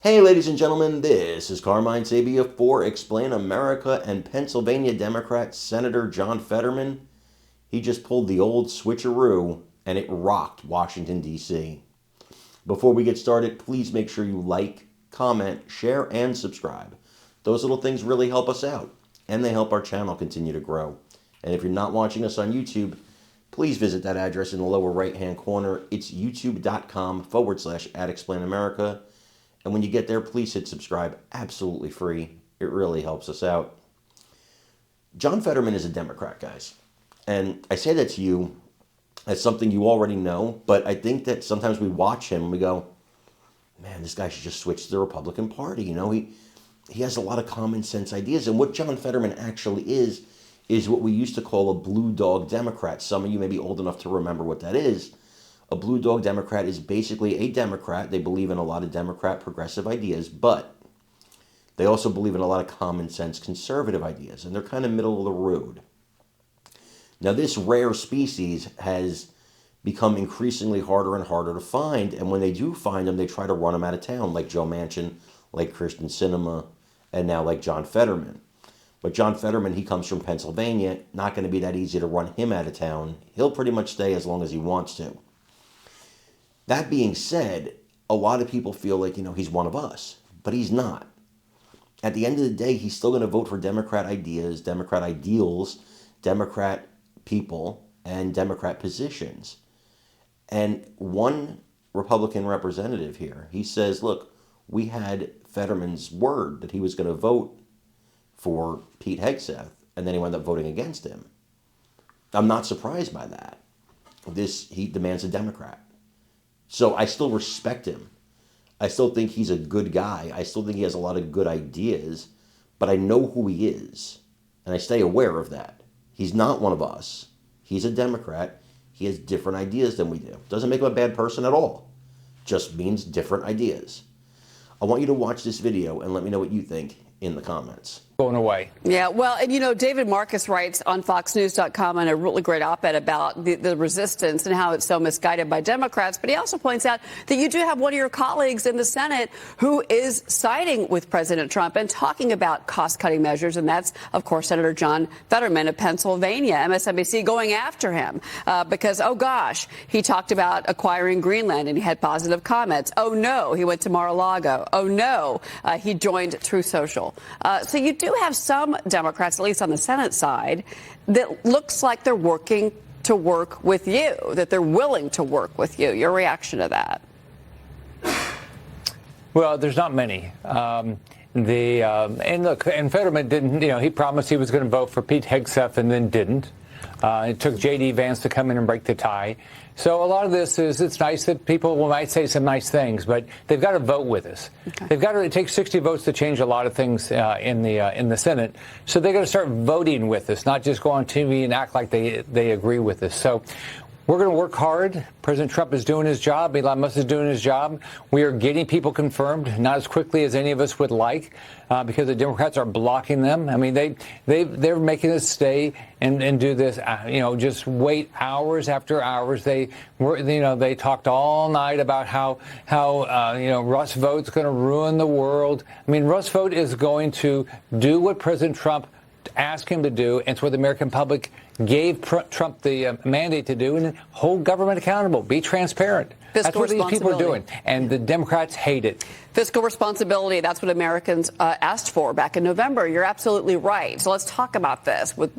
Hey, ladies and gentlemen, this is Carmine Sabia for Explain America, and Pennsylvania Democrat Senator John Fetterman. He just pulled the old switcheroo, and it rocked Washington, D.C. Before we get started, please make sure you like, comment, share, and subscribe. Those little things really help us out, and they help our channel continue to grow. And if you're not watching us on YouTube, please visit that address in the lower right-hand corner. It's youtube.com/@ExplainAmerica. And when you get there, please hit subscribe. Absolutely free. It really helps us out. John Fetterman is a Democrat, guys. And I say that to you as something you already know, but I think that sometimes we watch him and we go, man, this guy should just switch to the Republican Party. You know, he has a lot of common sense ideas. And what John Fetterman actually is what we used to call a blue dog Democrat. Some of you may be old enough to remember what that is. A blue dog Democrat is basically a Democrat. They believe in a lot of Democrat progressive ideas, but they also believe in a lot of common sense conservative ideas, and they're kind of middle of the road. Now, this rare species has become increasingly harder and harder to find, and when they do find them, they try to run them out of town, like Joe Manchin, like Kirsten Sinema, and now like John Fetterman. But John Fetterman, he comes from Pennsylvania. Not going to be that easy to run him out of town. He'll pretty much stay as long as he wants to. That being said, a lot of people feel like, he's one of us, but he's not. At the end of the day, he's still going to vote for Democrat ideas, Democrat ideals, Democrat people, and Democrat positions. And one Republican representative here, he says, look, we had Fetterman's word that he was going to vote for Pete Hegseth, and then he wound up voting against him. I'm not surprised by that. He demands a Democrat. So I still respect him. I still think he's a good guy. I still think he has a lot of good ideas, but I know who he is, and I stay aware of that. He's not one of us. He's a Democrat. He has different ideas than we do. Doesn't make him a bad person at all. Just means different ideas. I want you to watch this video and let me know what you think in the comments. Going away. Yeah, well, and David Marcus writes on FoxNews.com on a really great op-ed about the resistance and how it's so misguided by Democrats. But he also points out that you do have one of your colleagues in the Senate who is siding with President Trump and talking about cost-cutting measures. And that's, of course, Senator John Fetterman of Pennsylvania. MSNBC going after him because, oh, gosh, he talked about acquiring Greenland and he had positive comments. Oh, no, he went to Mar-a-Lago. Oh, no, he joined Truth Social. So you do have some Democrats, at least on the Senate side, that looks like they're working to work with you, that they're willing to work with you. Your reaction to that? Well, there's not many. And look, and Fetterman didn't, he promised he was going to vote for Pete Hegseth and then didn't. It took J.D. Vance to come in and break the tie. So a lot of this is, it's nice that people might say some nice things, but they've got to vote with us. Okay. It takes 60 votes to change a lot of things in the Senate. So they've got to start voting with us, not just go on TV and act like they agree with us. So we're going to work hard. President Trump is doing his job. Elon Musk is doing his job. We are getting people confirmed, not as quickly as any of us would like, because the Democrats are blocking them. I mean, they're making us stay and do this. Just wait hours after hours. They talked all night about how Rust vote's going to ruin the world. I mean, Rust vote is going to do what President Trump asked him to do, and it's what the American public gave Trump the mandate to do, and hold government accountable, be transparent. That's what these people are doing, and the Democrats hate it. Fiscal responsibility, that's what Americans asked for back in November. You're absolutely right. So let's talk about this. With